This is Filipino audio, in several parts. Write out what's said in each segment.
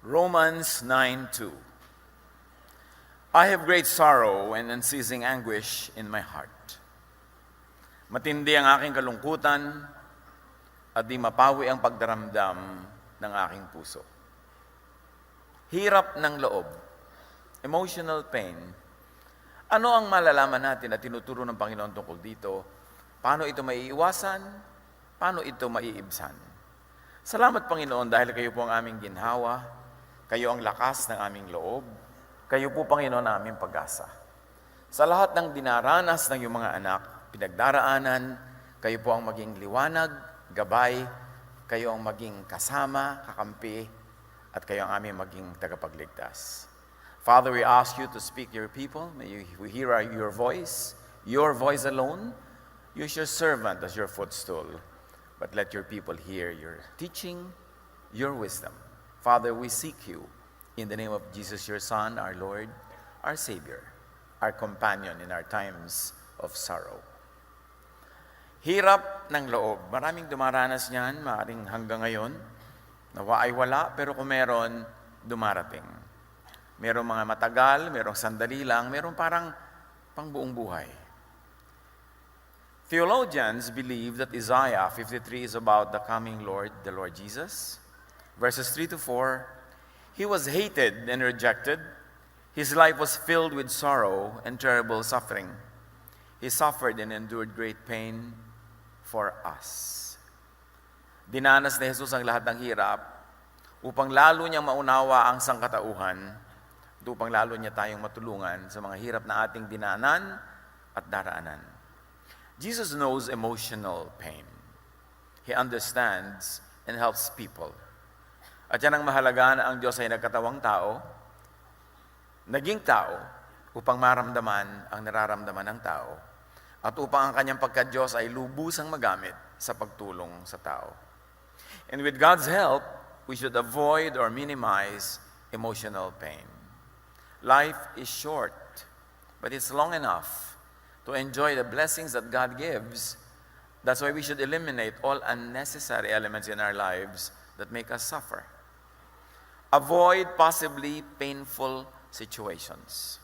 Romans 9:2. I have great sorrow and unceasing anguish in my heart. Matindi ang aking kalungkutan at di mapawi ang pagdaramdam ng aking puso. Hirap ng loob, emotional pain. Ano ang malalaman natin at tinuturo ng Panginoon tungkol dito? Paano ito maiiwasan? Paano ito maiibsan? Salamat Panginoon dahil kayo po ang aming ginhawa, kayo ang lakas ng aming loob, kayo po Panginoon ang aming pag-asa. Sa lahat ng dinaranas ng iyong mga anak, pinagdaraanan, kayo po ang maging liwanag, gabay, kayo ang maging kasama, kakampi, at kayo ang aming maging tagapagligtas. Father, we ask you to speak to your people. May we hear your voice alone. Use your servant as your footstool. But let your people hear your teaching, your wisdom. Father, we seek you in the name of Jesus, your Son, our Lord, our Savior, our companion in our times of sorrow. Hirap ng loob. Maraming dumaranas niyan, maaaring hanggang ngayon. Nawa ay wala, pero kung meron, dumarating. Merong mga matagal, merong sandali lang, merong parang pangbuong buhay. Theologians believe that Isaiah 53 is about the coming Lord, the Lord Jesus. Verses 3-4, He was hated and rejected. His life was filled with sorrow and terrible suffering. He suffered and endured great pain for us. Dinanas ni Jesus ang lahat ng hirap upang lalo niyang maunawa ang sangkatauhan, upang lalo niya tayong matulungan sa mga hirap na ating dinanan at daraanan. Jesus knows emotional pain. He understands and helps people. At yan ang mahalaga na ang Diyos ay nagkatawang tao, naging tao, upang maramdaman ang nararamdaman ng tao, at upang ang kanyang pagka-Diyos ay lubusang magamit sa pagtulong sa tao. And with God's help, we should avoid or minimize emotional pain. Life is short, but it's long enough to enjoy the blessings that God gives. That's why we should eliminate all unnecessary elements in our lives that make us suffer. Avoid possibly painful situations,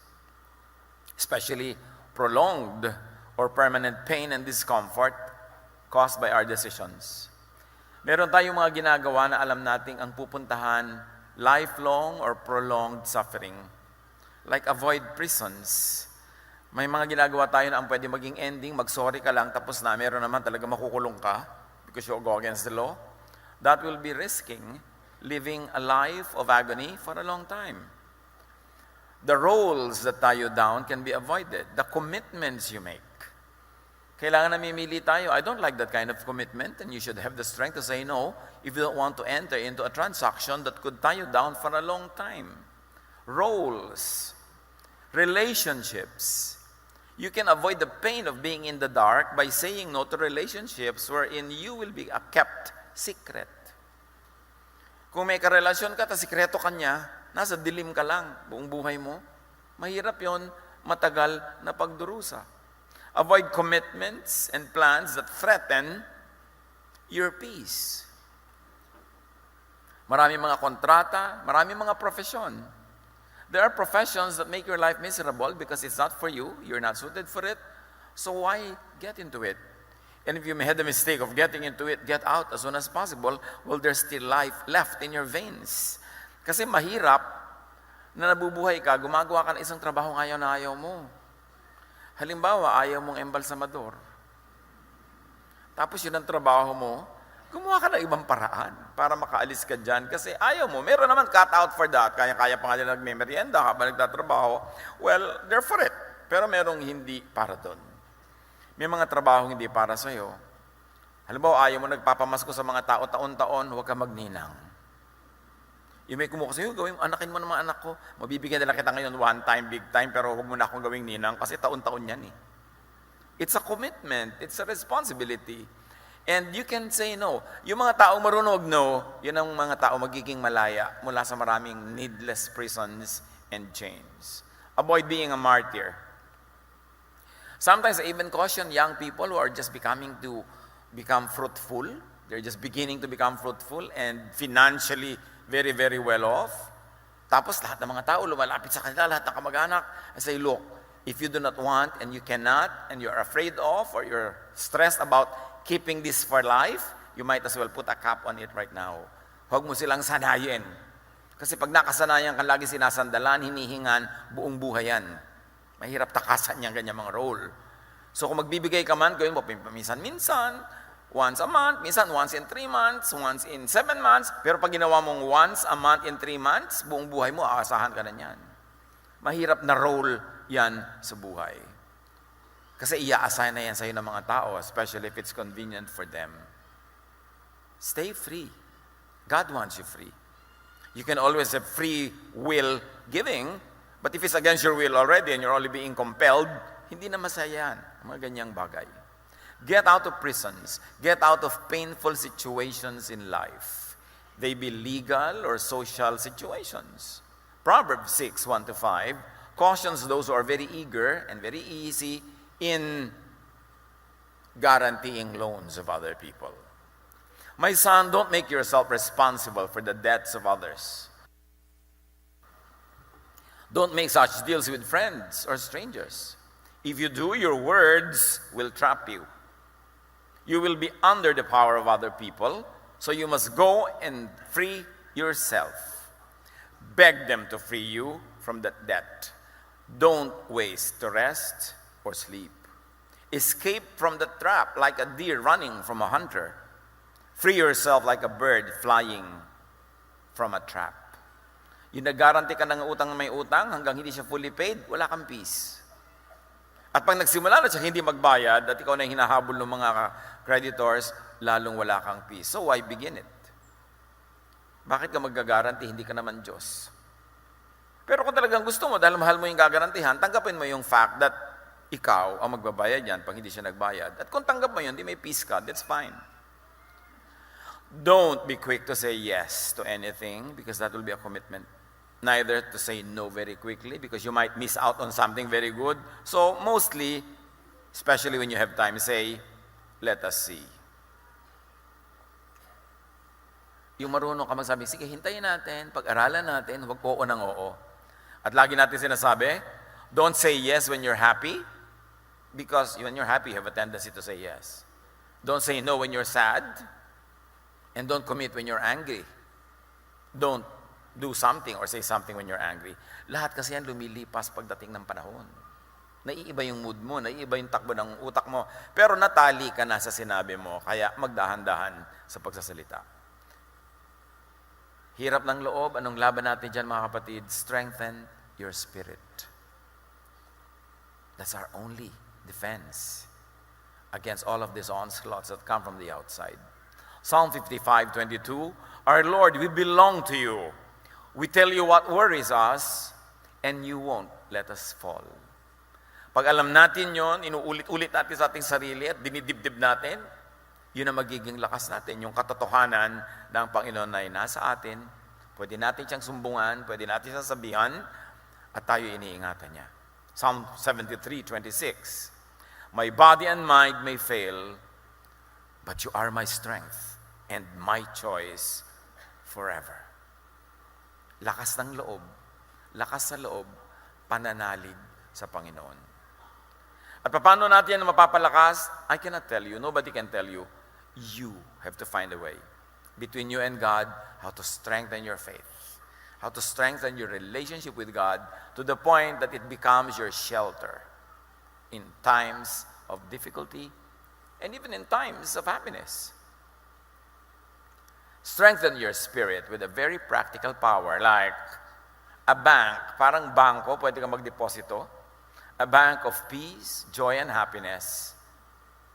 especially prolonged or permanent pain and discomfort caused by our decisions. Meron tayong mga ginagawa na alam nating ang pupuntahan lifelong or prolonged suffering. Like avoid prisons. May mga ginagawa tayo na ang pwede maging ending, mag-sorry ka lang, tapos na meron naman talaga makukulong ka because you go against the law. That will be risking living a life of agony for a long time. The roles that tie you down can be avoided. The commitments you make. Kailangan namimili tayo. I don't like that kind of commitment, and you should have the strength to say no if you don't want to enter into a transaction that could tie you down for a long time. Roles, relationships. You can avoid the pain of being in the dark by saying no to relationships wherein you will be a kept secret. Kung may karelasyon ka, ta sikreto ka niya, nasa dilim ka lang buong buhay mo, mahirap yon, matagal na pagdurusa. Avoid commitments and plans that threaten your peace. Maraming mga kontrata, maraming mga profesyon. There are professions that make your life miserable because it's not for you, you're not suited for it, so why get into it? And if you made the mistake of getting into it, get out as soon as possible, well, there's still life left in your veins. Kasi mahirap na nabubuhay ka, gumagawa ka ng isang trabaho ngayon na ayaw mo. Halimbawa, ayaw mong embalsamador. Tapos yun ang trabaho mo, gumawa ka ng ibang paraan para makaalis ka dyan. Kasi ayaw mo, meron naman cut out for that. Kaya pa nga nila nagme-merienda habang nagtatrabaho. Well, they're for it. Pero merong hindi para doon. May mga trabaho hindi para sa'yo. Halimbawa, ayaw mo nagpapamasko sa mga tao taon-taon, huwag ka magninang. Yung may kumuha sa'yo, anakin mo ng mga anak ko. Mabibigyan nila kita ngayon one time, big time, pero huwag mo na akong gawing ninang kasi taon-taon yan eh. It's a commitment. It's a responsibility. And you can say no. Yung mga tao marunong no, yun ang mga tao magiging malaya mula sa maraming needless prisons and chains. Avoid being a martyr. Sometimes I even caution young people who are just become fruitful. They're just beginning to become fruitful and financially very, very well off. Tapos lahat ng mga tao lumalapit sa kanila, lahat ng kamag-anak. I say, look, if you do not want and you cannot and you're afraid of or you're stressed about keeping this for life, you might as well put a cap on it right now. Huwag mo silang sanayin. Kasi pag nakasanayan ka lagi sinasandalan, hinihingan, buong buhay yan. Mahirap takasan yung ganyang mga role. So kung magbibigay ka man, gawin mo minsan-minsan, once a month, minsan once in 3 months, once in 7 months. Pero pag ginawa mong once a month in 3 months, buong buhay mo, aasahan ka na yan. Mahirap na role yan sa buhay. Kasi i-assign na yan sa'yo ng mga tao, especially if it's convenient for them. Stay free. God wants you free. You can always have free will giving, but if it's against your will already and you're only being compelled, hindi na masaya yan. Mga ganyang bagay. Get out of prisons. Get out of painful situations in life. They be legal or social situations. Proverbs 6, 1-5 cautions those who are very eager and very easy in guaranteeing loans of other people. My son, don't make yourself responsible for the debts of others. Don't make such deals with friends or strangers. If you do, your words will trap you. You will be under the power of other people, so you must go and free yourself. Beg them to free you from that debt. Don't waste to rest or sleep. Escape from the trap like a deer running from a hunter. Free yourself like a bird flying from a trap. Yung nag-guarantee ka ng utang na may utang, hanggang hindi siya fully paid, wala kang peace. At pag nagsimula na siya hindi magbayad, at ikaw na yung hinahabol ng mga creditors, lalong wala kang peace. So why begin it? Bakit ka mag-guarantee? Hindi ka naman Diyos. Pero kung talagang gusto mo, dahil mahal mo yung gagarantihan, tanggapin mo yung fact that ikaw ang magbabayad yan pag hindi siya nagbayad. At kung tanggap mo yun, di may peace ka, that's fine. Don't be quick to say yes to anything because that will be a commitment. Neither to say no very quickly because you might miss out on something very good. So mostly, especially when you have time, say, let us see. Yung marunong ka magsabi, sige, hintayin natin, pag-aralan natin, huwag oo ng oo. At lagi natin sinasabi, don't say yes when you're happy because when you're happy, you have a tendency to say yes. Don't say no when you're sad. And don't commit when you're angry. Don't do something or say something when you're angry. Lahat kasi yan lumilipas pagdating ng panahon. Naiiba yung mood mo, naiiba yung takbo ng utak mo. Pero natali ka na sa sinabi mo, kaya magdahan-dahan sa pagsasalita. Hirap ng loob, anong laban natin dyan mga kapatid? Strengthen your spirit. That's our only defense against all of these onslaughts that come from the outside. Psalm 55:22, our Lord, we belong to you. We tell you what worries us, and you won't let us fall. Pag alam natin yon, inuulit-ulit natin sa ating sarili at dinidibdib natin, yun ang magiging lakas natin. Yung katotohanan ng Panginoon ay nasa atin, pwede natin siyang sumbungan, pwede natin siyang sabihan, at tayo iniingatan niya. Psalm 73:26, my body and mind may fail, but you are my strength and my choice forever. Lakas ng loob, lakas sa loob, pananalig sa Panginoon. At paano natin yan mapapalakas? I cannot tell you, nobody can tell you. You have to find a way between you and God, how to strengthen your faith, how to strengthen your relationship with God to the point that it becomes your shelter in times of difficulty and even in times of happiness. Strengthen your spirit with a very practical power like a bank, parang bangko, pwede kang magdeposito, a bank of peace, joy, and happiness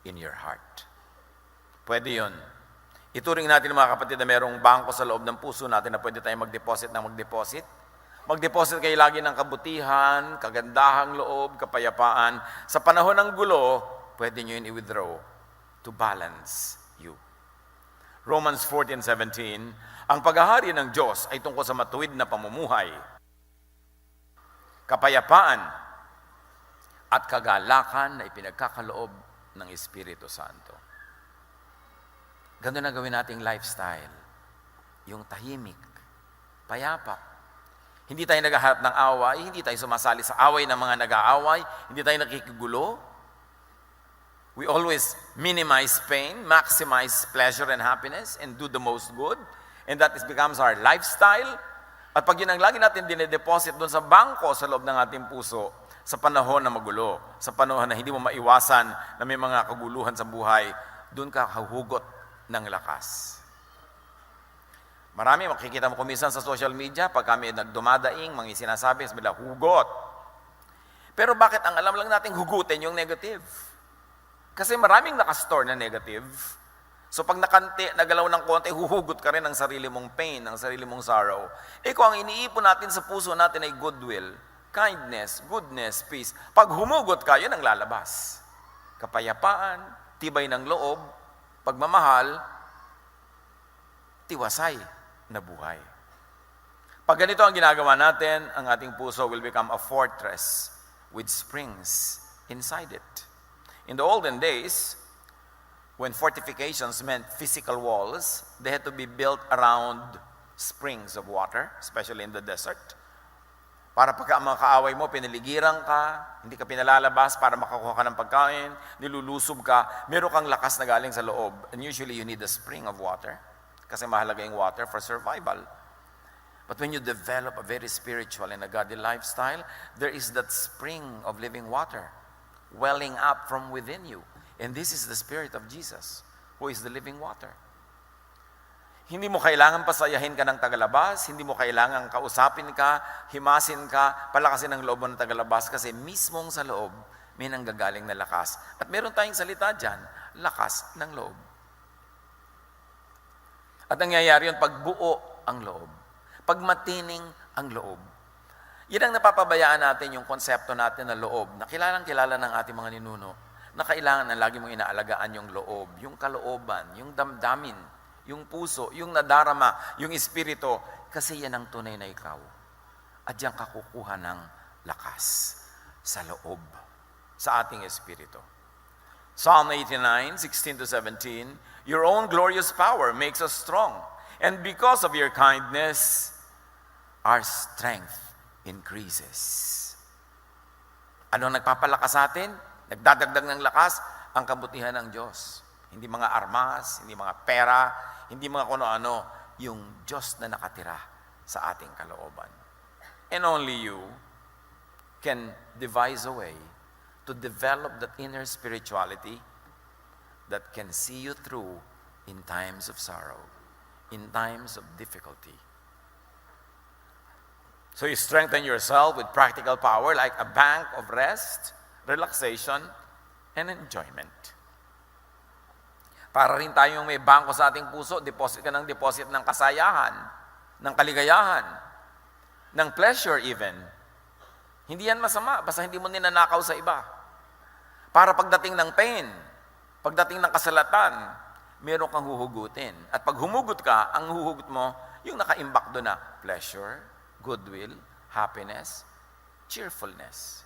in your heart. Pwede yun. Ituring natin mga kapatid na mayroong bangko sa loob ng puso natin na pwede tayong mag-deposit na mag-deposit. Mag-deposit kayo lagi ng kabutihan, kagandahang loob, kapayapaan. Sa panahon ng gulo, pwede nyo yun i-withdraw to balance you. Romans 14:17, ang paghahari ng Diyos ay tungkol sa matuwid na pamumuhay, kapayapaan, at kagalakan na ipinagkakaloob ng Espiritu Santo. Ganun na gawin nating lifestyle. Yung tahimik, payapa. Hindi tayo naghahanap ng away, hindi tayo sumasali sa away ng mga nag-aaway, hindi tayo nakikigulo. We always minimize pain, maximize pleasure and happiness, and do the most good. And that becomes our lifestyle. At pag yun ang lagi natin dinedeposit doon sa bangko sa loob ng ating puso, sa panahon na magulo, sa panahon na hindi mo maiwasan na may mga kaguluhan sa buhay, doon ka huhugot ng lakas. Marami, makikita mo kumisan sa social media, pag kami nagdumadaing, mga sinasabi, sabi nila, hugot. Pero bakit ang alam lang natin hugutin yung negative? Kasi maraming nakastore na negative. So pag nagalaw ng konti, huhugot ka rin ng sarili mong pain, ng sarili mong sorrow. Kung ang iniipon natin sa puso natin ay goodwill, kindness, goodness, peace, pag humugot ka, yun ang lalabas. Kapayapaan, tibay ng loob, pagmamahal, tiwasay na buhay. Pag ganito ang ginagawa natin, ang ating puso will become a fortress with springs inside it. In the olden days, when fortifications meant physical walls, they had to be built around springs of water, especially in the desert. Para pagka ang mga kaaway mo, pinaligiran ka, hindi ka pinalalabas para makakuha ka ng pagkain, nilulusob ka, meron kang lakas na galing sa loob. And usually you need a spring of water, kasi mahalaga yung water for survival. But when you develop a very spiritual and a godly lifestyle, there is that spring of living water welling up from within you. And this is the Spirit of Jesus, who is the living water. Hindi mo kailangan pasayahin ka ng tagalabas, hindi mo kailangan kausapin ka, himasin ka, palakasin ang loob mo ng tagalabas, kasi mismong sa loob, may nanggagaling na lakas. At meron tayong salita dyan, lakas ng loob. At nangyayari yun pag buo ang loob, pag matining ang loob. Yan ang napapabayaan natin yung konsepto natin na loob, na kilalang-kilala ng ating mga ninuno, na kailangan na lagi mong inaalagaan yung loob, yung kalooban, yung damdamin, yung puso, yung nadarama, yung espiritu, kasi yan ang tunay na ikaw. At diyan ka kukuha ng lakas sa loob, sa ating espiritu. Psalm 89, 16-17, your own glorious power makes us strong, and because of your kindness, our strength increases. Ano ang nagpapalakas sa atin? Nagdadagdag ng lakas ang kabutihan ng Diyos. Hindi mga armas, hindi mga pera, hindi mga kuno-ano, yung Diyos na nakatira sa ating kalooban. And only you can devise a way to develop that inner spirituality that can see you through in times of sorrow, in times of difficulty. So you strengthen yourself with practical power like a bank of rest, relaxation, and enjoyment. Para rin tayong may bangko sa ating puso, deposit ka ng deposit ng kasayahan, ng kaligayahan, ng pleasure even. Hindi yan masama, basta hindi mo ninanakaw sa iba. Para pagdating ng pain, pagdating ng kasalatan, meron kang huhugutin. At pag humugot ka, ang huhugot mo, yung nakaimbak doon na pleasure, goodwill, happiness, cheerfulness.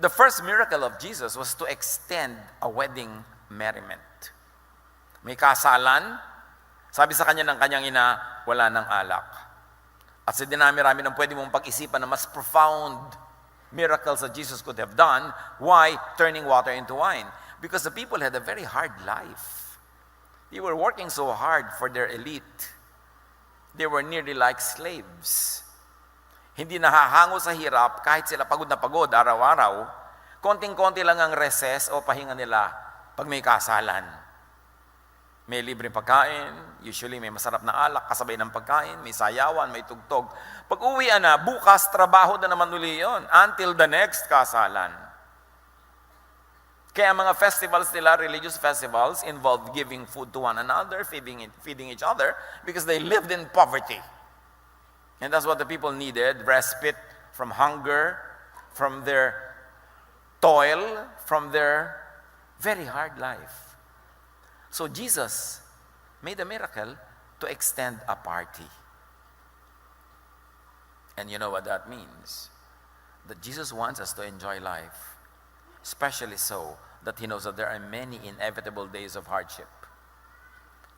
The first miracle of Jesus was to extend a wedding merriment. May kasalan, sabi sa kanya ng kanyang ina, wala ng alak. At sa dinami-rami ng pwede mong pag-isipan na mas profound miracles that Jesus could have done, why turning water into wine? Because the people had a very hard life. They were working so hard for their elite. They were nearly like slaves. Hindi nahahango sa hirap kahit sila pagod na pagod araw-araw. Konting-konti lang ang recess o pahinga nila pag may kasalan. May libreng pagkain, usually may masarap na alak kasabay ng pagkain, may sayawan, may tugtog. Pag uwian na, bukas trabaho na naman uli yun until the next kasalan. Kaya mga festivals nila, religious festivals, involved giving food to one another, feeding each other, because they lived in poverty. And that's what the people needed, respite from hunger, from their toil, from their very hard life. So Jesus made a miracle to extend a party. And you know what that means? That Jesus wants us to enjoy life, especially so that He knows that there are many inevitable days of hardship.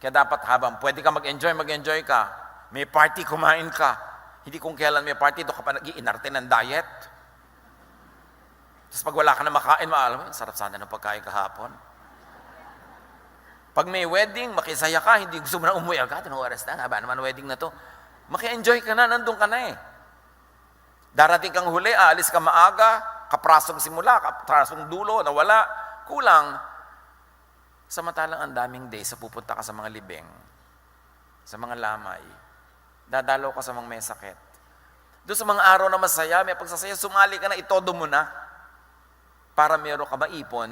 Kaya dapat habang pwede ka mag-enjoy ka. May party, kumain ka. Hindi kung kailan may party, doon ka pa nag-iinarte ng diet. Tapos pag wala ka na makain, alam mo, sarap sana ng pagkain kahapon. Pag may wedding, makisaya ka, hindi gusto mo na umuwi agad. Anong oras na? Haba naman wedding na to. Maki-enjoy ka na, nandun ka na eh. Darating kang huli, aalis ka maaga, kaprasong simula, kaprasong dulo, nawala, kulang. Samantalang ang daming days sa pupunta ka sa mga libing, sa mga lamay, dadalaw ka sa mga may sakit. Doon sa mga araw na masaya, may pagsasaya, sumali ka na, itodo mo na para meron ka maipon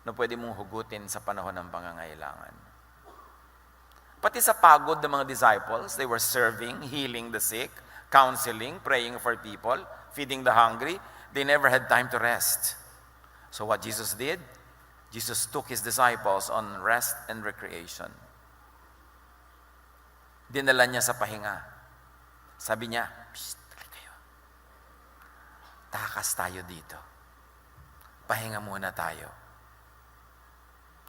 na pwede mong hugutin sa panahon ng pangangailangan. Pati sa pagod ng mga disciples, they were serving, healing the sick, counseling, praying for people, feeding the hungry. They never had time to rest. So what Jesus did, Jesus took His disciples on rest and recreation. Dinala niya sa pahinga. Sabi niya, "Psst, dali kayo. Takas tayo dito. Pahinga muna tayo."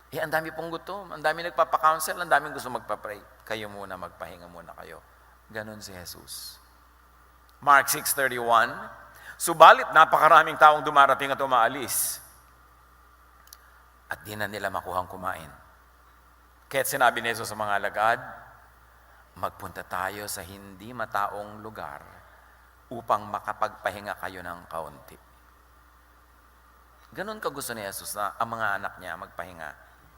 Ang dami pong gutom, ang dami nagpapa-counsel, ang daming gusto magpa-pray. Kayo muna, magpahinga muna kayo. Ganon si Jesus. Mark 6:31, subalit napakaraming taong dumarating at umaalis. At di na nila makuhang kumain. Kaya't sinabi ni Jesus sa mga alagad, magpunta tayo sa hindi mataong lugar upang makapagpahinga kayo ng kaunti. Ganon ka gusto ni Jesus na ang mga anak niya magpahinga,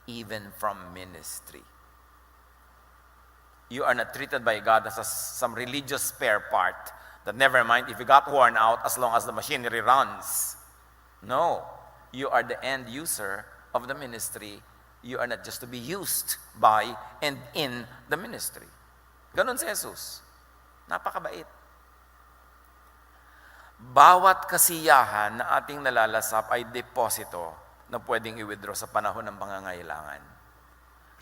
even from ministry. You are not treated by God as some religious spare part that never mind if you got worn out as long as the machinery runs. No, you are the end user of the ministry. You are not just to be used by and in the ministry. Ganon si Jesus. Napakabait. Bawat kasiyahan na ating nalalasap ay deposito na pwedeng i-withdraw sa panahon ng pangangailangan.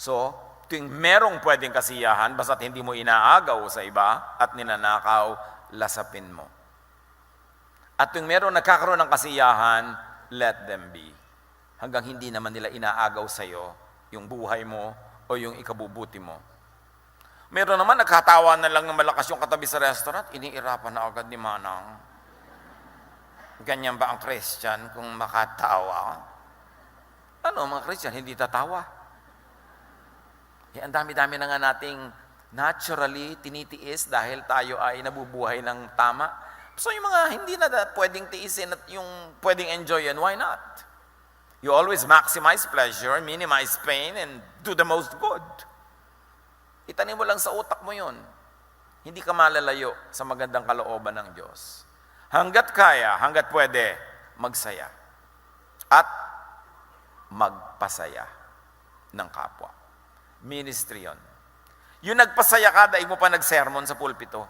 So, tuwing merong pwedeng kasiyahan, basta't hindi mo inaagaw sa iba at ninanakaw, lasapin mo. At tuwing merong nagkakaroon ng kasiyahan, let them be. Hanggang hindi naman nila inaagaw sa iyo yung buhay mo o yung ikabubuti mo. Meron naman nagkatawa na lang ng malakas yung katabi sa restaurant, iniirapan na agad ni Manang. Ganyan ba ang Christian kung makatawa? Ano, mga Christian, hindi tatawa. Ang dami-dami na nga nating naturally tinitiis dahil tayo ay nabubuhay ng tama. So yung mga hindi na pwedeng tiisin at yung pwedeng enjoyin, why not? You always maximize pleasure, minimize pain, and do the most good. Itanim mo lang sa utak mo yun. Hindi ka malalayo sa magandang kalooban ng Diyos. Hanggat kaya, hanggat pwede, magsaya. At magpasaya ng kapwa. Ministry yun. Yung nagpasaya ka, dahil mo pa nagsermon sa pulpito.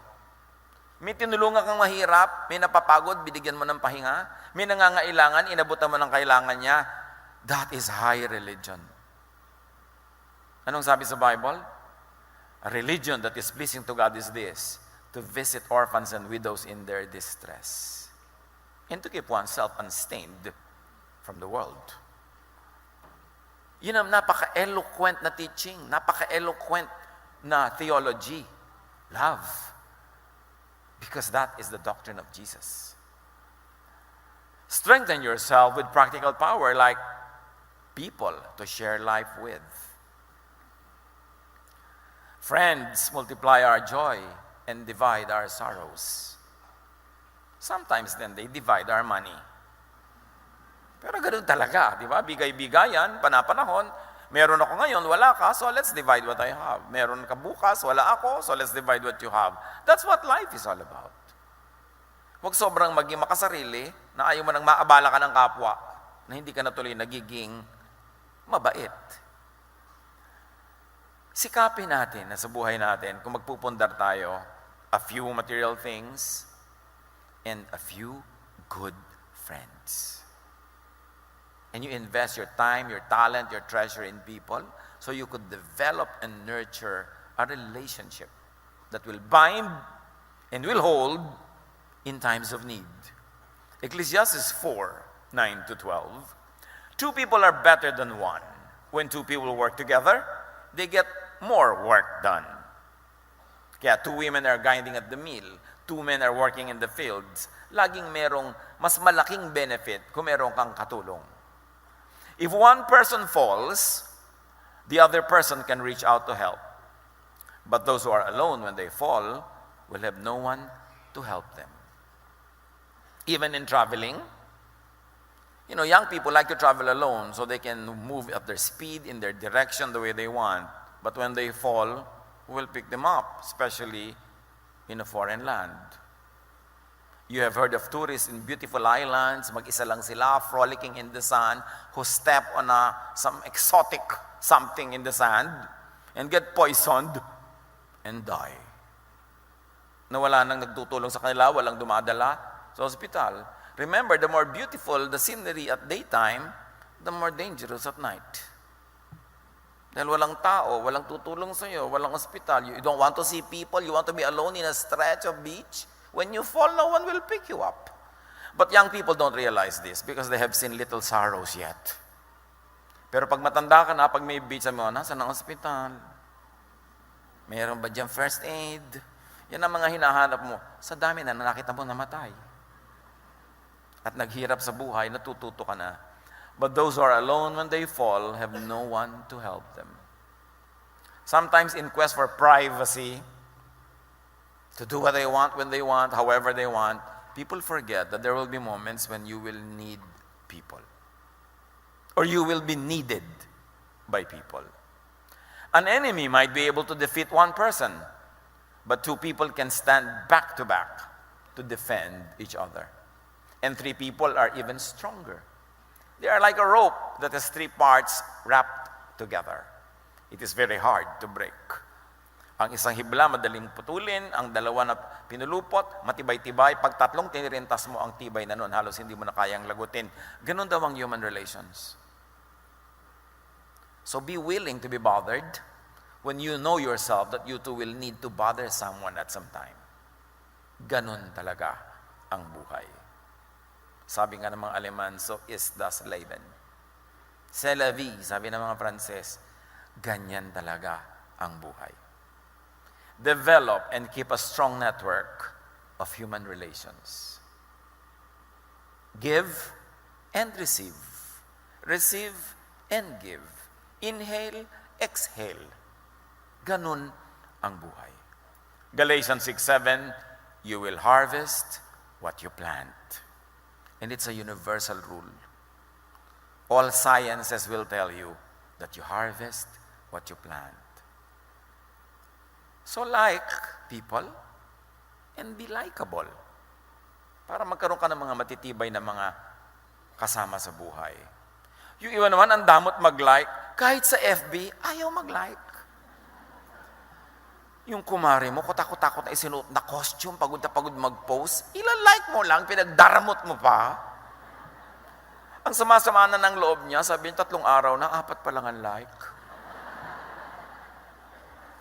May tinulungan kang mahirap, may napapagod, binigyan mo ng pahinga. May nangangailangan, inabutan mo ng kailangan niya. That is high religion. Anong sabi sa Bible? A religion that is pleasing to God is this, to visit orphans and widows in their distress, and to keep oneself unstained from the world. Yun ang napaka-eloquent na teaching, napaka-eloquent na theology. Love. Because that is the doctrine of Jesus. Strengthen yourself with practical power like people to share life with. Friends multiply our joy and divide our sorrows. Sometimes then they divide our money. Pero ganoon talaga, di ba? Bigay-bigayan, panapanahon. Meron ako ngayon, wala ka, so let's divide what I have. Meron ka bukas, wala ako, so let's divide what you have. That's what life is all about. Huwag sobrang maging makasarili na ayaw mo nang maabala ka ng kapwa na hindi ka na tuloy nagiging mabait. Sikapin natin na sa buhay natin, kung magpupundar tayo, a few material things and a few good friends. And you invest your time, your talent, your treasure in people so you could develop and nurture a relationship that will bind and will hold in times of need. Ecclesiastes 4:9-12. Two people are better than one. When two people work together, they get more work done. Kaya 2 women are grinding at the mill, 2 men are working in the fields. Laging merong mas malaking benefit kung meron kang katulong. If one person falls, the other person can reach out to help. But those who are alone when they fall will have no one to help them. Even in traveling, young people like to travel alone so they can move at their speed, in their direction, the way they want. But when they fall, who will pick them up, especially in a foreign land? You have heard of tourists in beautiful islands, mag-isa lang sila, frolicking in the sun, who step on some exotic something in the sand and get poisoned and die. Nawala nang nagtutulong sa kanila, walang dumadala sa hospital. Remember, the more beautiful the scenery at daytime, the more dangerous at night. Dahil walang tao, walang tutulong sa iyo, walang hospital. You don't want to see people, you want to be alone in a stretch of beach. When you fall, no one will pick you up. But young people don't realize this because they have seen little sorrows yet. Pero pag matanda ka na, pag may beach, sabi mo, nasa ng hospital? Mayroon ba dyan first aid? Yan ang mga hinahanap mo. Sa dami na nakita mo namatay. At naghirap sa buhay, natututo ka na. But those who are alone when they fall have no one to help them. Sometimes in quest for privacy, to do what they want when they want, however they want, people forget that there will be moments when you will need people. Or you will be needed by people. An enemy might be able to defeat one person, but 2 people can stand back to back to defend each other. And 3 people are even stronger. They are like a rope that has 3 parts wrapped together. It is very hard to break. Ang isang hibla, madaling putulin. Ang dalawa na pinulupot, matibay-tibay. Pag 3 tinirintas mo, ang tibay na nun, halos hindi mo na kayang lagutin. Ganun daw ang human relations. So be willing to be bothered when you know yourself that you too will need to bother someone at some time. Ganun talaga ang buhay. Sabi nga ng mga Aleman, so ist das Leben. C'est la vie, sabi ng mga Pranses, ganyan talaga ang buhay. Develop and keep a strong network of human relations. Give and receive. Receive and give. Inhale, exhale. Ganun ang buhay. Galatians 6:7, you will harvest what you plant. And it's a universal rule. All sciences will tell you that you harvest what you plant. So like people and be likable. Para magkaroon ka ng mga matitibay na mga kasama sa buhay. Yung iba naman, ang damot mag-like. Kahit sa FB, ayaw mag-like. Yung kumari mo, kutakot-takot na isinuot na costume, pagod na pagod mag-post, ilalike mo lang, pinagdaramot mo pa. Ang sama-sama na ng loob niya, sabi niya, 3 araw na, 4 pa lang ang like.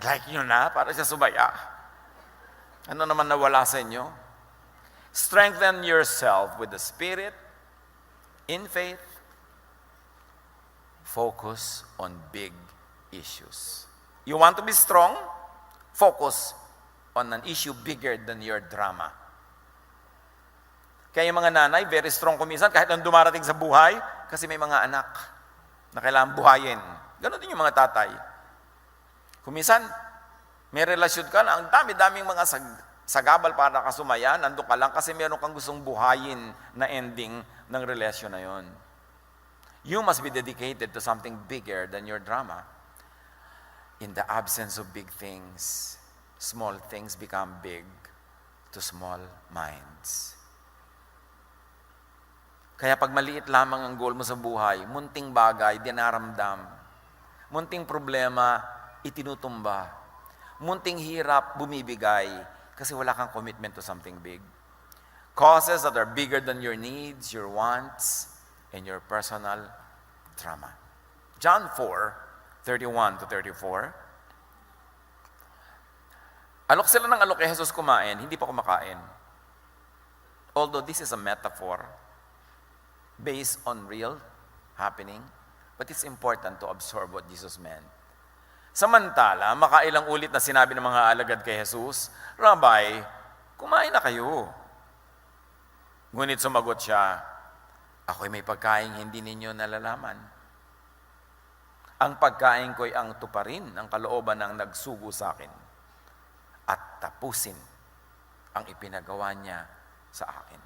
Like nyo na, para siya subaya. Ano naman nawala sa inyo? Strengthen yourself with the Spirit, in faith. Focus on big issues. You want to be strong? Focus on an issue bigger than your drama. Kaya yung mga nanay, very strong kuminsan, kahit nang dumarating sa buhay, kasi may mga anak na kailangan buhayin. Ganon din yung mga tatay. Kuminsan, may relasyon ka na, ang dami-daming mga sagabal para kasumaya, nandun ka lang kasi meron kang gustong buhayin na ending ng relasyon na yon. You must be dedicated to something bigger than your drama. In the absence of big things, small things become big to small minds. Kaya pag maliit lamang ang goal mo sa buhay, munting bagay, dinaramdam. Munting problema, itinutumba. Munting hirap, bumibigay. Kasi wala kang commitment to something big. Causes that are bigger than your needs, your wants, and your personal trauma. John 4:31-34. Alok sila ng alok kay Jesus kumain, hindi pa kumakain. Although this is a metaphor based on real happening, but it's important to absorb what Jesus meant. Samantala, makailang ulit na sinabi ng mga alagad kay Jesus, Rabbi, kumain na kayo. Ngunit sumagot siya, ako'y may pagkain hindi ninyo nalalaman. Ang pagkain ko'y ang tuparin ng kalooban ng nagsugo sa akin at tapusin ang ipinagawa niya sa akin.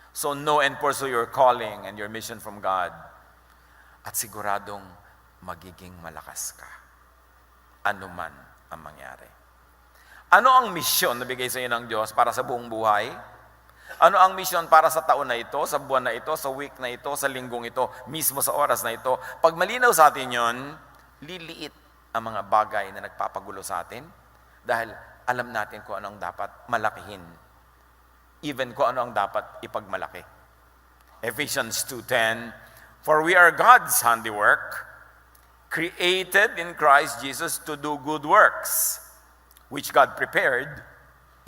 So know and pursue your calling and your mission from God at siguradong magiging malakas ka. Ano man ang mangyari. Ano ang misyon na bigay sa iyo ng Diyos para sa buong buhay? Ano ang misyon para sa taon na ito, sa buwan na ito, sa week na ito, sa linggong ito, mismo sa oras na ito? Pag malinaw sa atin yon, liliit ang mga bagay na nagpapagulo sa atin dahil alam natin kung anong dapat malakihin. Even kung ano ang dapat ipagmalaki. Ephesians 2:10, for we are God's handiwork, created in Christ Jesus to do good works, which God prepared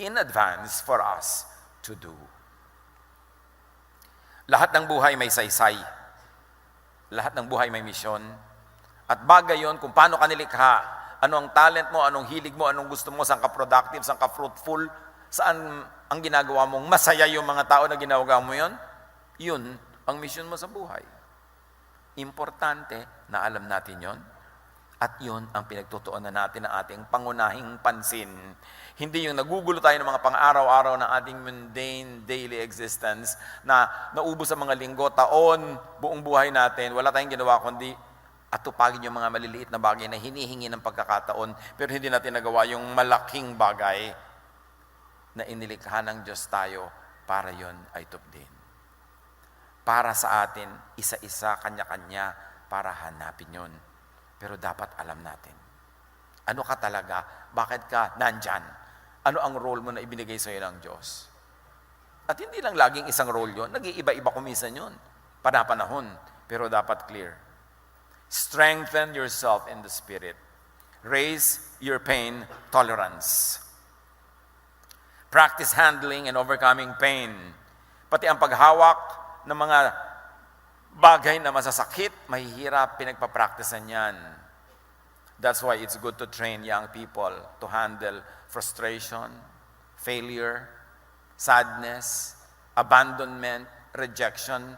in advance for us to do. Lahat ng buhay may saysay. Lahat ng buhay may misyon. At bagay yon kung paano ka nilikha, ano ang talent mo, anong hilig mo, anong gusto mo, saan ka productive, saan ka fruitful, saan ang ginagawa mong masaya yung mga tao na ginagawa mo yon, yun ang misyon mo sa buhay. Importante na alam natin yon. At yun ang pinagtutuunan natin ng ating pangunahing pansin. Hindi yung nagugulo tayo ng mga pang-araw-araw ng ating mundane daily existence na naubos sa mga linggo, taon, buong buhay natin, wala tayong ginawa kundi atupagin yung mga maliliit na bagay na hinihingi ng pagkakataon pero hindi natin nagawa yung malaking bagay na inilikha ng Diyos tayo para yon ay tupdin. Para sa atin, isa-isa, kanya-kanya, para hanapin yon. Pero dapat alam natin. Ano ka talaga? Bakit ka nandyan? Ano ang role mo na ibinigay sa iyo ng Diyos? At hindi lang laging isang role yon. Nag-iiba-iba kumisan yun. Panapanahon. Pero dapat clear. Strengthen yourself in the Spirit. Raise your pain tolerance. Practice handling and overcoming pain. Pati ang paghawak ng mga bagay na masasakit, mahihirap, pinagpapracticean yan. That's why it's good to train young people to handle frustration, failure, sadness, abandonment, rejection,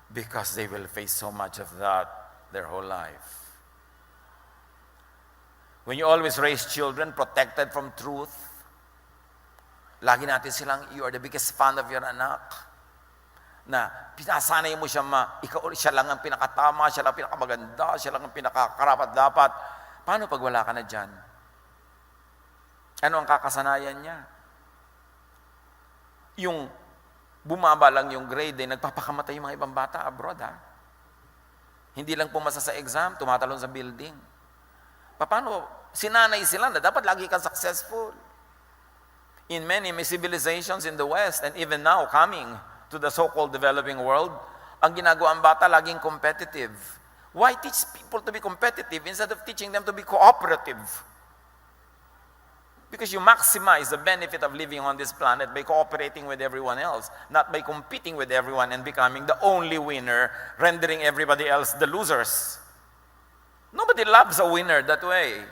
because they will face so much of that their whole life. When you always raise children protected from truth, lagi natin silang, you are the biggest fan of your anak. Na pinasanay mo siya siya lang ang pinakatama, siya lang ang pinakamaganda, siya lang ang pinakakarapat-dapat. Paano pag wala ka na dyan? Ano ang kakasanayan niya? Yung bumaba lang yung grade, nagpapakamatay yung mga ibang bata abroad, ha? Hindi lang pumasa sa exam, tumatalon sa building. Paano? Sinanay sila na dapat lagi kang successful. In many civilizations in the West, and even now coming to the so-called developing world, ang ginagawa ang bata laging competitive. Why teach people to be competitive instead of teaching them to be cooperative? Because you maximize the benefit of living on this planet by cooperating with everyone else, not by competing with everyone and becoming the only winner, rendering everybody else the losers. Nobody loves a winner that way.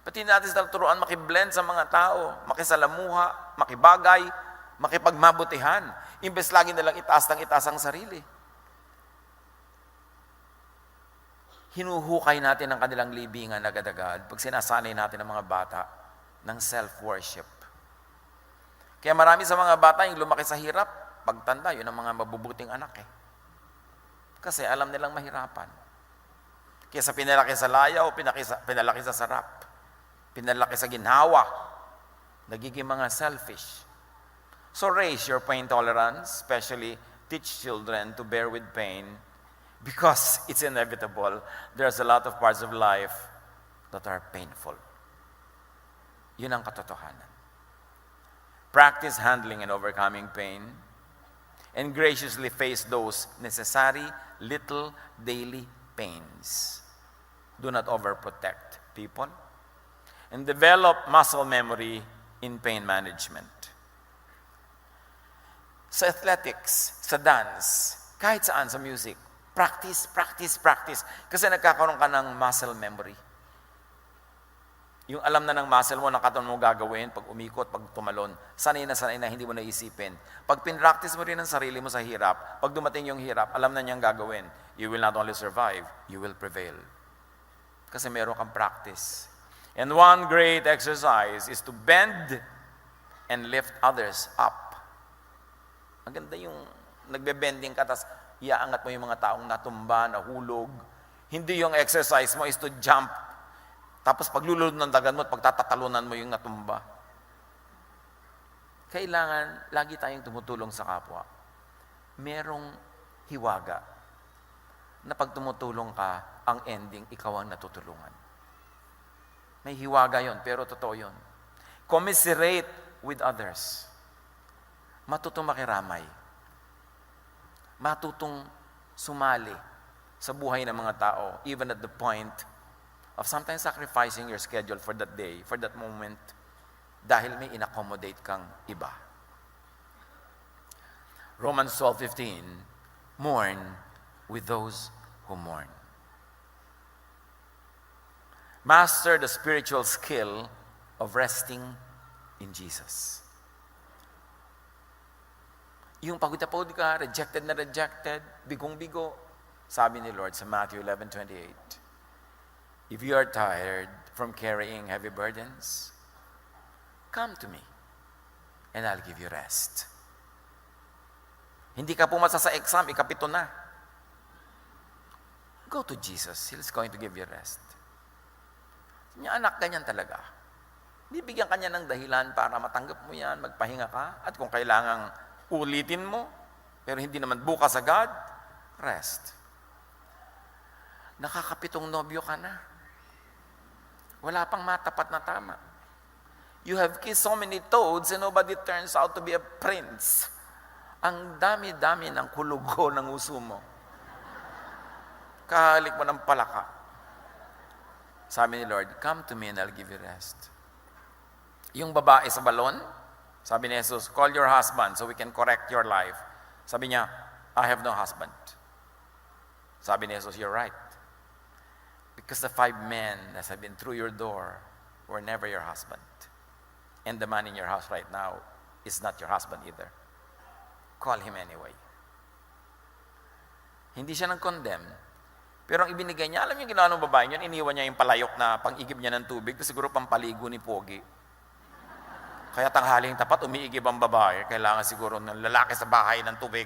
Pati natin sila turuan makiblend sa mga tao, makisalamuha, makibagay, makipagmabutihan. Imbes lagi nilang itaas ang sarili. Hinuhukay natin ang kanilang libingan agad-agad pag sinasanay natin ang mga bata ng self-worship. Kaya marami sa mga bata yung lumaki sa hirap, pagtanda, yun ang mga mabubuting anak eh. Kasi alam nilang mahirapan. Kaya pinalaki sa layaw, pinalaki sa sarap, pinalaki sa ginhawa, nagiging mga selfish. So raise your pain tolerance, especially teach children to bear with pain because it's inevitable. There's a lot of parts of life that are painful. Yun ang katotohanan. Practice handling and overcoming pain and graciously face those necessary little daily pains. Do not overprotect people and develop muscle memory in pain management. Sa athletics, sa dance, kahit saan sa music, practice. Kasi nagkakaroon ka ng muscle memory. Yung alam na ng muscle mo, ng katawan mo gagawin, pag umikot, pag tumalon, sanay na hindi mo naisipin. Pag pinractice mo rin ang sarili mo sa hirap, pag dumating yung hirap, alam na niyang gagawin. You will not only survive, you will prevail. Kasi meron kang practice. And one great exercise is to bend and lift others up. Ang ganda yung nagbe-bending ka, tapos iaangat mo yung mga taong natumba, nahulog. Hindi yung exercise mo is to jump. Tapos paglulunod ng dagan mo at pagtatatalunan mo yung natumba. Kailangan, lagi tayong tumutulong sa kapwa. Merong hiwaga na pag tumutulong ka, ang ending, ikaw ang natutulungan. May hiwaga yon, pero totoo yon. Commiserate with others. Matutong makiramay. Matutong sumali sa buhay ng mga tao, even at the point of sometimes sacrificing your schedule for that day, for that moment, dahil may inaccommodate kang iba. Romans 12:15, mourn with those who mourn. Master the spiritual skill of resting in Jesus. Yung pagod na pagod ka, rejected na rejected, bigong-bigo, sabi ni Lord sa Matthew 11:28, if you are tired from carrying heavy burdens, come to me and I'll give you rest. Hindi ka pumasa sa exam, ikapito na. Go to Jesus. He's going to give you rest. Niya anak, ganyan talaga. Bibigyan ka niya ng dahilan para matanggap mo yan, magpahinga ka, at kung kailangang ulitin mo, pero hindi naman bukas agad, rest. Nakakapitong nobyo ka na. Wala pang matapat na tama. You have kissed so many toads and nobody turns out to be a prince. Ang dami-dami ng kulugo ng uso mo. Kahalik mo ng palaka. Sabi ni Lord, come to me and I'll give you rest. Yung babae sa balon, sabi ni Jesus, call your husband so we can correct your life. Sabi niya, I have no husband. Sabi ni Jesus, you're right. Because the 5 men that have been through your door were never your husband. And the man in your house right now is not your husband either. Call him anyway. Hindi siya nang-condemn. Pero ang ibinigay niya, alam niyo ginawa ng babae niya, iniwan niya yung palayok na pang-igib niya ng tubig, tapos siguro pampaligo ni Pogi. Kaya tanghaling tapat, umiigib ang babae. Kailangan siguro ng lalaki sa bahay ng tubig.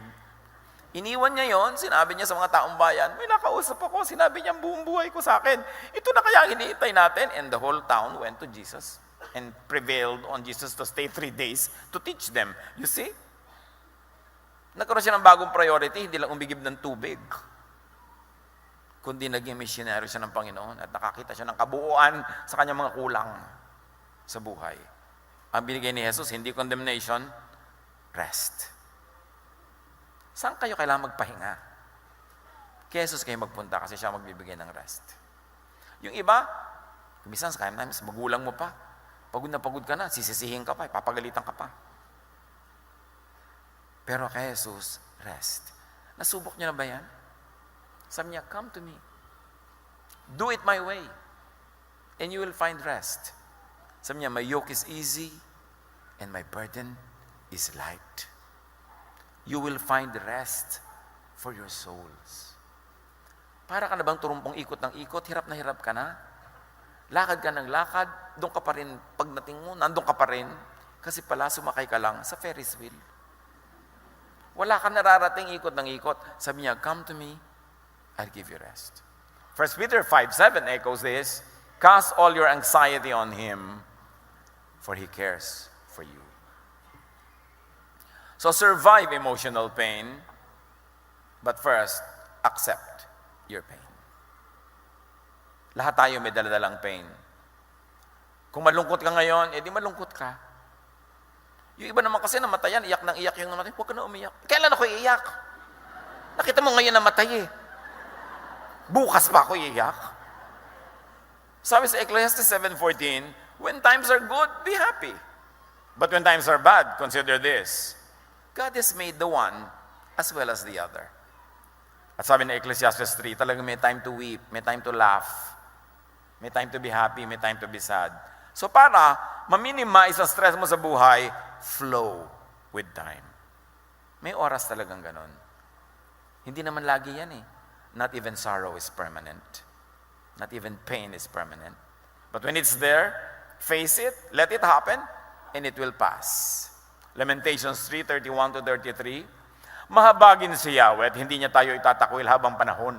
Iniwan niya yon, sinabi niya sa mga taong bayan, may nakausap ako, sinabi niya ang buong buhay ko sa akin. Ito na kaya ang hinihintay natin. And the whole town went to Jesus and prevailed on Jesus to stay 3 days to teach them. You see? Nagkaroon siya ng bagong priority, hindi lang umigib ng tubig, kundi naging missionary siya ng Panginoon at nakakita siya ng kabuuan sa kanyang mga kulang sa buhay. Ang binigay ni Jesus, hindi condemnation, rest. Saan kayo kailangan magpahinga? Kay Jesus kayo magpunta kasi siya magbibigay ng rest. Yung iba, kumisan sa magulang mo pa, pagod na pagod ka na, sisisihin ka pa, papagalitan ka pa. Pero kay Jesus, rest. Nasubok niya na ba yan? Sabi niya, come to me. Do it my way. And you will find rest. Sabi niya, my yoke is easy and my burden is light. You will find rest for your souls. Para ka na bang turumpong ikot ng ikot, hirap na hirap ka na? Lakad ka ng lakad, doon ka pa rin, pagdating mo, nandun ka pa rin, kasi pala sumakay ka lang sa Ferris wheel. Wala ka nararating ikot ng ikot. Sabi niya, come to me, I'll give you rest. 1 Peter 5:7 echoes this, cast all your anxiety on Him, for He cares for you. So survive emotional pain, but first, accept your pain. Lahat tayo may daladalang pain. Kung malungkot ka ngayon, edi malungkot ka. Yung iba naman kasi namatayan, iyak ng iyak yung namatay, huwag ka na umiyak. Kailan ako iiyak? Nakita mo ngayon namatay eh. Bukas pa ako iiyak. Sabi sa Ecclesiastes 7:14, when times are good, be happy. But when times are bad, consider this. God has made the one as well as the other. At sabi na Ecclesiastes 3, talagang may time to weep, may time to laugh, may time to be happy, may time to be sad. So para ma-minimize ang stress mo sa buhay, flow with time. May oras talagang ganon. Hindi naman lagi yan eh. Not even sorrow is permanent. Not even pain is permanent. But when it's there, face it, let it happen, and it will pass. Lamentations 3:31-33, mahabagin si Yahweh at hindi niya tayo itatakwil habang panahon.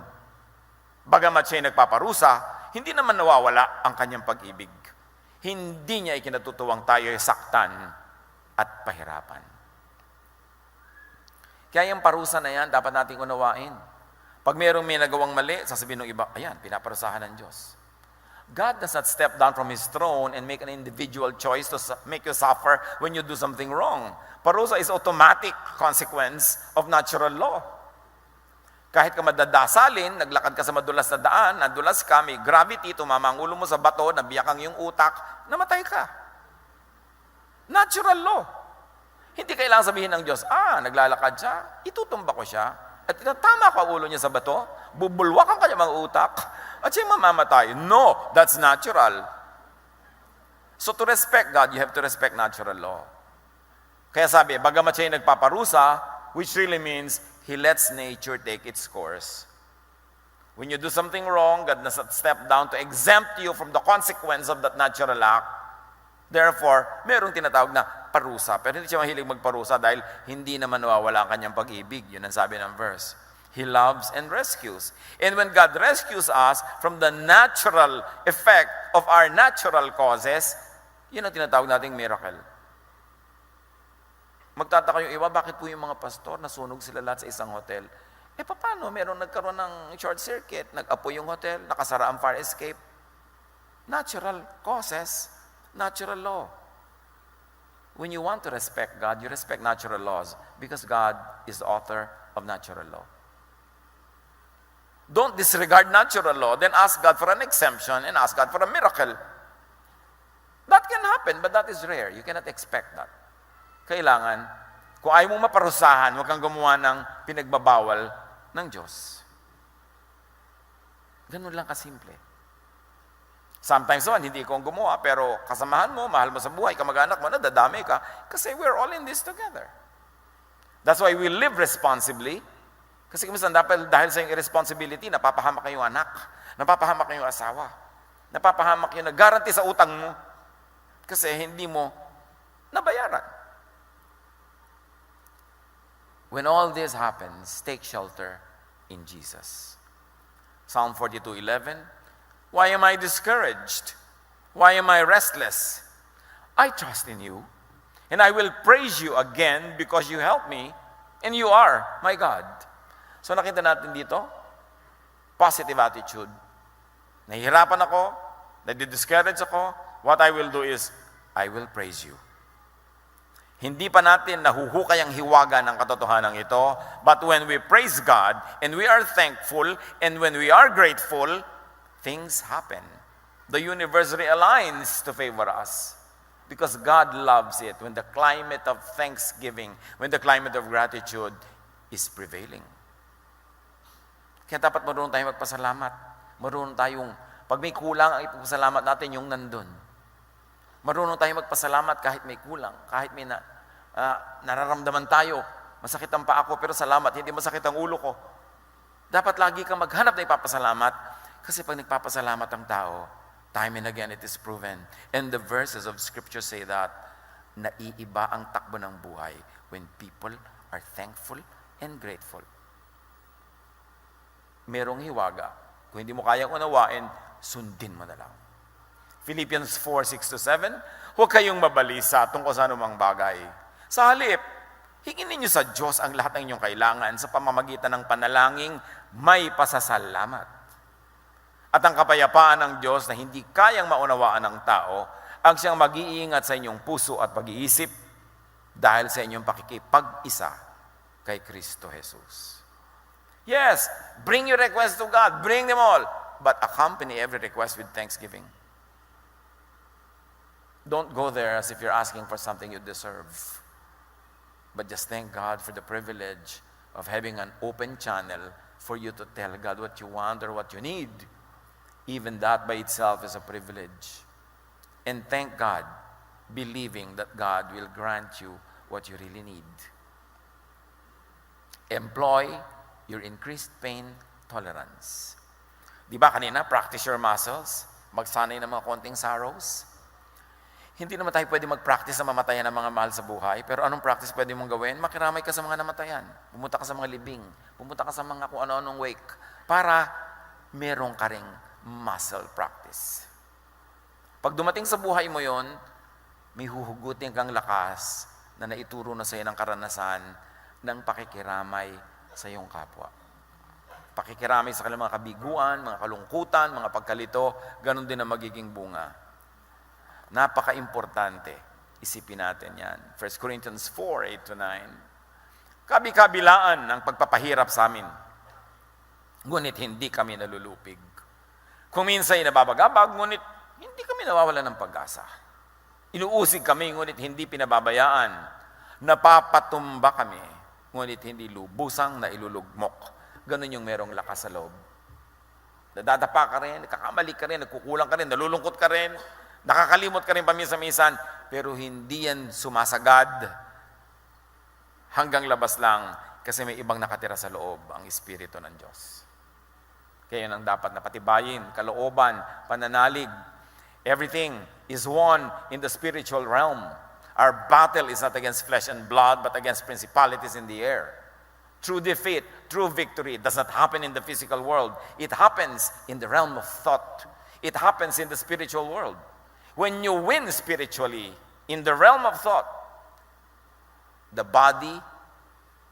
Bagamat siya'y nagpaparusa, hindi naman nawawala ang kanyang pag-ibig. Hindi niya ikinatutuwang tayo'y saktan at pahirapan. Kaya yung parusa na yan, dapat nating unawain. Pag mayroong may nagawang mali, sasabihin ng iba, ayan, pinaparusahan ng Diyos. God does not step down from His throne and make an individual choice to make you suffer when you do something wrong. Parusa is automatic consequence of natural law. Kahit ka madadasalin, naglakad ka sa madulas na daan, nadulas ka, may gravity, tumama ang ulo mo sa bato, nabiyakang yung utak, namatay ka. Natural law. Hindi kailangan sabihin ng Diyos, naglalakad siya, itutumba ko siya, at itatama ka ulo niya sa bato, bubulwakan ka niya mga utak, at siya mamamatay. No, that's natural. So to respect God, you have to respect natural law. Kaya sabi, bagamat siya nagpaparusa, which really means He lets nature take its course. When you do something wrong, God does not step down to exempt you from the consequence of that natural act. Therefore, merong tinatawag na parusa. Pero hindi siya mahilig magparusa dahil hindi naman nawawala ang kanyang pag-ibig. Yun ang sabi ng verse. He loves and rescues. And when God rescues us from the natural effect of our natural causes, yun ang tinatawag nating miracle. Magtataka yung iba, bakit po yung mga pastor nasunog sila lahat sa isang hotel? Paano? Meron nagkaroon ng short circuit, nag-apoy yung hotel, nakasara ang fire escape. Natural causes, natural law. When you want to respect God, you respect natural laws because God is the author of natural law. Don't disregard natural law, then ask God for an exemption and ask God for a miracle. That can happen, but that is rare. You cannot expect that. Kailangan, kung ayaw mong maparusahan, huwag kang gumawa ng pinagbabawal ng Diyos. Ganun lang kasimple. Sometimes naman, hindi ko gumawa, pero kasamahan mo, mahal mo sa buhay, kamag-anak mo, nadadami ka, kasi we're all in this together. That's why we live responsibly. Kasi kung dahil sa yung irresponsibility, napapahamak kayong anak, napapahamak kayong asawa, napapahamak yung nag-guarantee sa utang mo, kasi hindi mo nabayaran. When all this happens, take shelter in Jesus. Psalm 42:11, why am I discouraged? Why am I restless? I trust in you, and I will praise you again because you help me, and you are my God. So nakita natin dito, positive attitude. Nahihirapan ako, nadi-discourage ako, what I will do is, I will praise you. Hindi pa natin nahuhukay ang hiwaga ng katotohanan ito, but when we praise God, and we are thankful, and when we are grateful, things happen. The universe realigns to favor us. Because God loves it when the climate of thanksgiving, when the climate of gratitude is prevailing. Kaya dapat marunong tayong magpasalamat. Marunong tayong, pag may kulang, ang ipagpasalamat natin yung nandun. Marunong tayong magpasalamat kahit may kulang, kahit may nararamdaman tayo. Masakit ang paa ko, pero salamat, hindi masakit ang ulo ko. Dapat lagi kang maghanap na ipapasalamat, kasi pag nagpapasalamat ang tao, time and again it is proven. And the verses of Scripture say that, naiiba ang takbo ng buhay when people are thankful and grateful. Merong hiwaga. Kung hindi mo kayang unawain, sundin mo na lang. Philippians 4:6-7, huwag kayong mabalisa tungkol sa anumang bagay. Sa halip, hingin ninyo sa Diyos ang lahat ng inyong kailangan sa pamamagitan ng panalangin, may pasasalamat. At ang kapayapaan ng Diyos na hindi kayang maunawaan ng tao, ang siyang mag-iingat sa inyong puso at pag-iisip dahil sa inyong pakikipag-isa kay Kristo Jesus. Yes, bring your requests to God, bring them all, but accompany every request with thanksgiving. Don't go there as if you're asking for something you deserve. But just thank God for the privilege of having an open channel for you to tell God what you want or what you need. Even that by itself is a privilege. and thank God, believing that God will grant you what you really need. Employ your increased pain tolerance. Di ba kanina, practice your muscles, magsanay ng mga konting sorrows. Hindi naman tayo pwede mag-practice sa mamatayan ng mga mahal sa buhay, pero anong practice pwede mong gawin? Makiramay ka sa mga namatayan. Pumunta ka sa mga libing. Pumunta ka sa mga kung ano-anong wake para meron ka ring muscle practice. Pag dumating sa buhay mo yon, may huhugutin kang lakas na naituro na sa iyo ng karanasan ng pakikiramay sa iyong kapwa. Pakikiramay sa kanilang mga kabiguan, mga kalungkutan, mga pagkalito, ganun din ang magiging bunga. Napaka-importante. Isipin natin yan. 1 Corinthians 4:8-9. Kabi-kabilaan ang pagpapahirap sa amin. Ngunit hindi kami nalulupig. Kung minsan ay nababagabag, ngunit hindi kami nawawala ng pag-asa. Inuusig kami, ngunit hindi pinababayaan. Napapatumba kami, ngunit hindi lubusang na ilulugmok. Ganun yung merong lakas sa loob. Nadadapa ka rin, nakakamali ka rin, nagkukulang ka rin, nalulungkot ka rin, nakakalimot ka rin paminsan-minsan, pero hindi yan sumasagad hanggang labas lang kasi may ibang nakatira sa loob, ang Espiritu ng Diyos. Kaya yun ang dapat na patibayin, kalooban, pananalig. Everything is won in the spiritual realm. Our battle is not against flesh and blood, but against principalities in the air. True defeat, true victory does not happen in the physical world. It happens in the realm of thought. It happens in the spiritual world. When you win spiritually in the realm of thought, the body,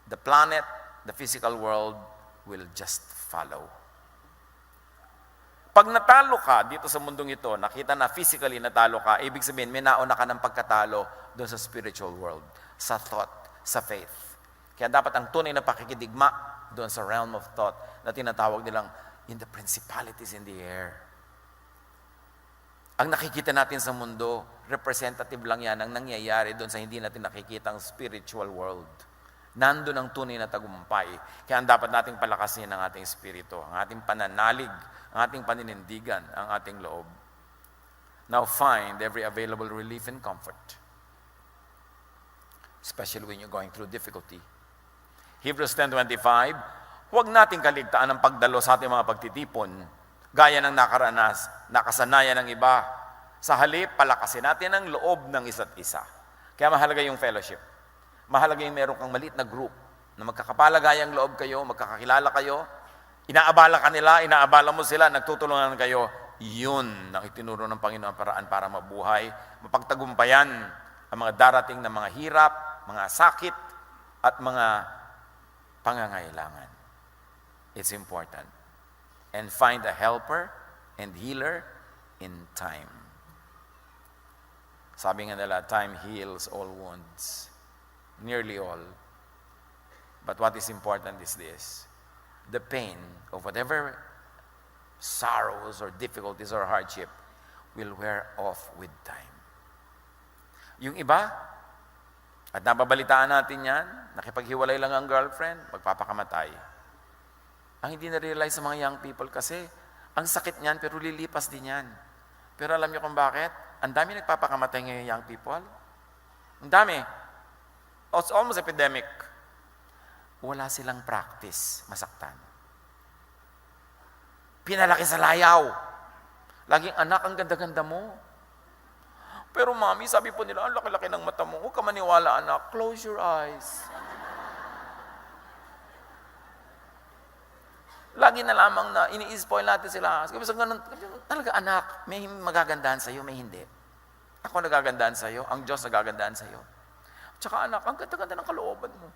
the planet, the physical world will just follow. Pag natalo ka dito sa mundong ito, nakita na physically natalo ka, ibig sabihin may nauna ka ng pagkatalo doon sa spiritual world, sa thought, sa faith. Kaya dapat ang tunay na pakikidigma doon sa realm of thought na tinatawag nilang in the principalities in the air. Ang nakikita natin sa mundo, representative lang yan ang nangyayari doon sa hindi natin nakikitang spiritual world. Nandun ang tunay na tagumpay. Kaya ang dapat nating palakasin ang ating spirito, ang ating pananalig, ang ating paninindigan, ang ating loob. Now find every available relief and comfort, especially when you're going through difficulty. Hebrews 10:25, huwag nating kaligtaan ang pagdalo sa ating mga pagtitipon, gaya ng nakasanayan ng iba. Sa halip, palakasin natin ang loob ng isa't isa. Kaya mahalaga yung fellowship. Mahalaga yung meron kang maliit na group na magkakapalagayang loob kayo, magkakakilala kayo, inaabala ka nila, inaabala mo sila, nagtutulungan kayo. Yun ang itinuro ng Panginoon paraan para mabuhay, mapagtagumpayan ang mga darating na mga hirap, mga sakit, at mga pangangailangan. It's important. And find a helper and healer in time. Sabi nga nila, time heals all wounds. Nearly all. But what is important is this. The pain of whatever sorrows or difficulties or hardship will wear off with time. Yung iba, at nababalitaan natin yan, nakipaghiwalay lang ang girlfriend, magpapakamatay. Ang hindi na-realize sa mga young people kasi, ang sakit niyan pero lilipas din yan. Pero alam niyo kung bakit? Ang dami nagpapakamatay ngayon young people. Ang dami. It's almost epidemic. Wala silang practice, masaktan. Pinalaki sa layaw. Laging anak, ang ganda-ganda mo. Pero mami, sabi po nila, ang laki-laki ng mata mo. Huwag ka maniwala, anak. Close your eyes. Lagi na lamang na ini-spoil natin sila. Sabi sa ganun, talaga anak, may magagandahan sa'yo, may hindi. Ako nagagandahan sa'yo, ang Diyos nagagandahan sa'yo. Tsaka anak, ang ganda-ganda ng kalooban mo.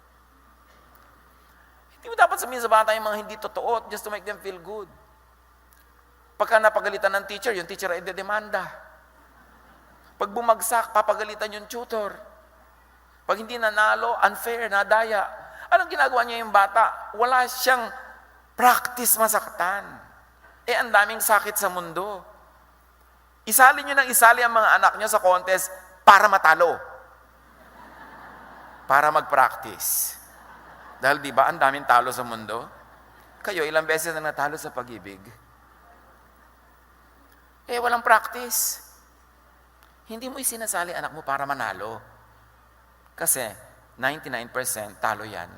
Hindi mo dapat sabihin sa bata yung mga hindi totoo just to make them feel good. Pagka napagalitan ng teacher, yung teacher ay dedemanda. Pag bumagsak, papagalitan yung tutor. Pag hindi nanalo, unfair, nadaya. Anong ginagawa niya yung bata? Wala siyang practice masaktan. Ang daming sakit sa mundo. Isali niyo ng isali ang mga anak niyo sa contest para matalo. Para mag-practice. Dahil di ba ang daming talo sa mundo? Kayo, ilang beses na natalo sa pag-ibig? Walang practice. Hindi mo isinasali anak mo para manalo. Kasi 99% talo yan.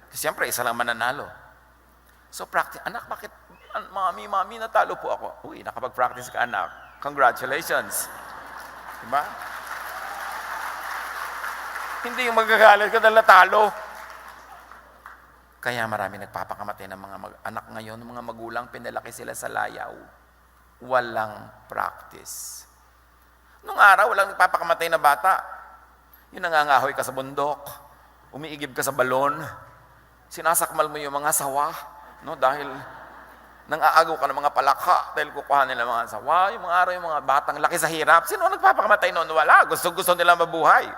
Kasi siyempre, isa lang mananalo. So practice, anak, bakit, mami, natalo po ako. Uy, nakapag-practice ka, anak. Congratulations. Diba? Hindi yung magagalit ka dahil natalo. Kaya marami nagpapakamatay ng mga anak ngayon, ng mga magulang, pinalaki sila sa layaw. Walang practice. Nung araw, walang nagpapakamatay na bata. Yung nangangahoy ka sa bundok, umiigib ka sa balon, sinasakmal mo yung mga sawa, no? Dahil nang-aagaw ka ng mga palaka, dahil kukuha nila mga sawa, yung mga araw, yung mga batang laki sa hirap. Sino nagpapakamatay noon? Wala. Gusto nila mabuhay.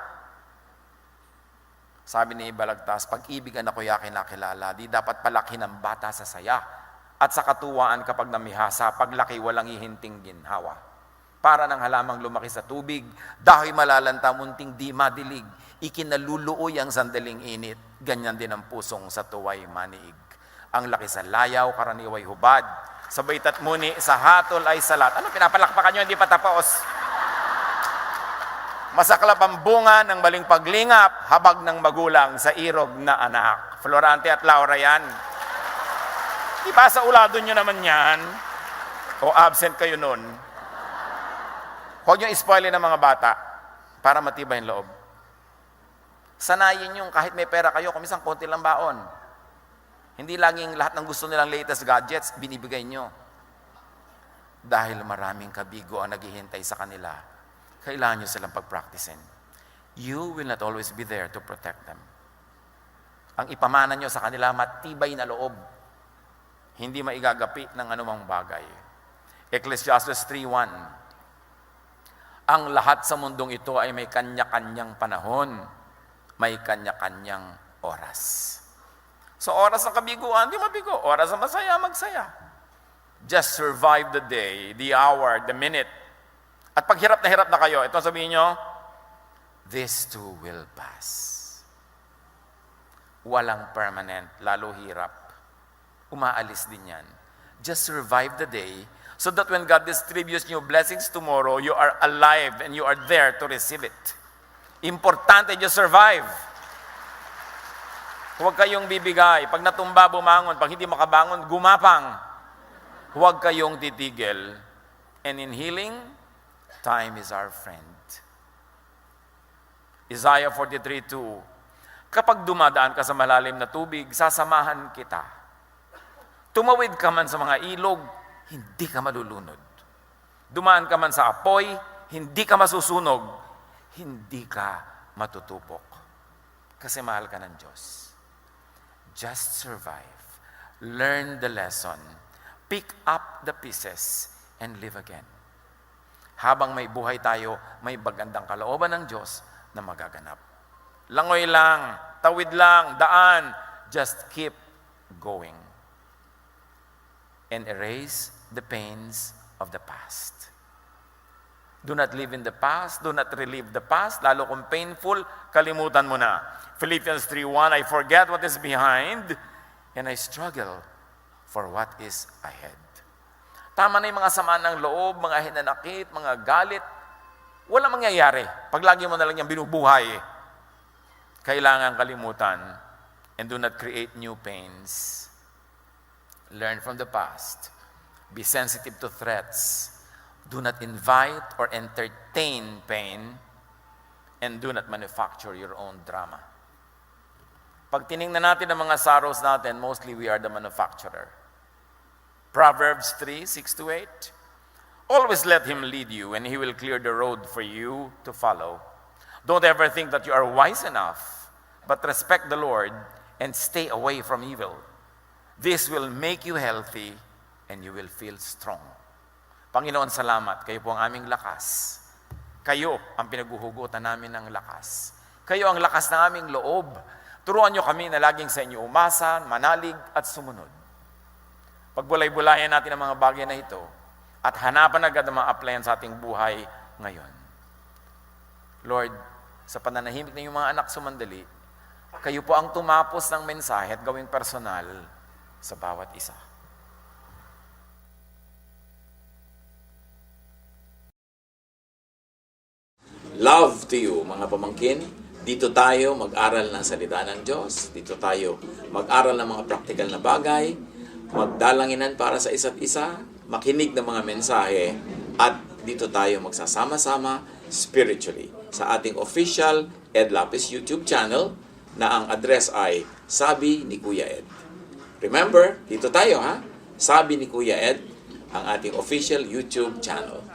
Sabi ni Balagtas, pag-ibigan ako yakin nakilala, di dapat palaki ng bata sa saya at sa katuwaan kapag namihasa, paglaki walang hihinting ginhawa. Para ng halamang lumaki sa tubig, dahil malalanta munting di madilig, ikinaluluoy ang sandaling init, ganyan din ang pusong sa tuway maniig. Ang laki sa layaw, karaniway hubad, sa baitat muni, sa hatol ay salat. Ano, pinapalakpakan nyo, hindi pa tapos. Masaklap ang bunga ng maling paglingap, habag ng magulang sa irog na anak. Florante at Laura yan. Diba sa ulado nyo naman yan? O absent kayo nun? Huwag nyo ispoilin ng mga bata para matibay yung loob. Sanayin yung kahit may pera kayo, kumisang konti lang baon. Hindi laging lahat ng gusto nilang latest gadgets, binibigay nyo. Dahil maraming kabigo ang naghihintay sa kanila. Kailangan nyo silang pag-practicein. You will not always be there to protect them. Ang ipamana nyo sa kanila, matibay na loob. Hindi maigagapi ng anumang bagay. Ecclesiastes 3:1. Ang lahat sa mundong ito ay may kanya-kanyang panahon. May kanya-kanyang oras. So oras ng kabiguan, di mabigo. Oras ng masaya, magsaya. Just survive the day, the hour, the minute. At pag hirap na kayo, ito sabihin nyo, this too will pass. Walang permanent, lalo hirap. Umaalis din yan. Just survive the day so that when God distributes new blessings tomorrow, you are alive and you are there to receive it. Importante, just survive. Huwag kayong bibigay. Pag natumba, bumangon. Pag hindi makabangon, gumapang. Huwag kayong titigil. And in healing, time is our friend. Isaiah 43:2. Kapag dumadaan ka sa malalim na tubig, sasamahan kita. Tumawid ka man sa mga ilog, hindi ka malulunod. Dumaan ka man sa apoy, hindi ka masusunog, hindi ka matutupok. Kasi mahal ka ng Diyos. Just survive. Learn the lesson. Pick up the pieces and live again. Habang may buhay tayo, may bagandang kalooban ng Diyos na magaganap. Langoy lang, tawid lang, daan. Just keep going. And erase the pains of the past. Do not live in the past. Do not relive the past. Lalo kung painful, kalimutan mo na. Philippians 3:1, I forget what is behind and I struggle for what is ahead. Tama na yung mga sama ng loob, mga hinanakit, mga galit. Walang mangyayari. Pag lagi mo na lang yung binubuhay, kailangan kalimutan and do not create new pains. Learn from the past. Be sensitive to threats. Do not invite or entertain pain and do not manufacture your own drama. Pag tinignan natin ang mga sorrows natin, mostly we are the manufacturer. Proverbs 3:6-8. Always let him lead you and he will clear the road for you to follow. Don't ever think that you are wise enough, but respect the Lord and stay away from evil. This will make you healthy and you will feel strong. Panginoon, salamat. Kayo po ang aming lakas. Kayo ang pinaghuhugutan namin ng lakas. Kayo ang lakas ng aming loob. Turuan nyo kami na laging sa inyo umasa, manalig at sumunod. Pagbulay-bulayan natin ang mga bagay na ito at hanapan agad ang mga applyan sa ating buhay ngayon. Lord, sa pananahimik ng iyong mga anak sumandali, kayo po ang tumapos ng mensahe at gawing personal sa bawat isa. Love to you, mga pamangkin. Dito tayo mag-aral ng salita ng Diyos. Dito tayo mag-aral ng mga practical na bagay, magdalanginan para sa isa't isa, makinig ng mga mensahe, at dito tayo magsasama-sama spiritually sa ating official Ed Lapis YouTube channel na ang address ay Sabi ni Kuya Ed. Remember, dito tayo ha, Sabi ni Kuya Ed, ang ating official YouTube channel.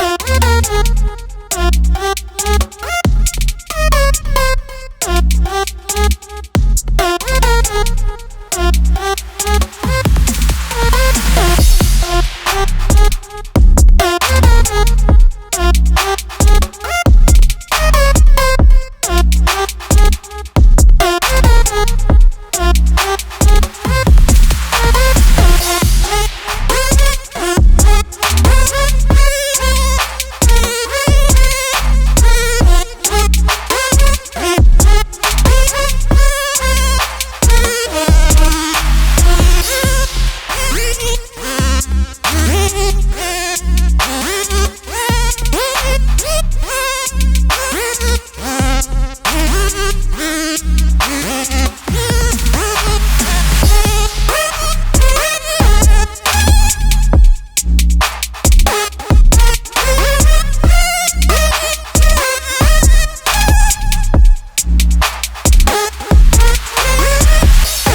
Thank you.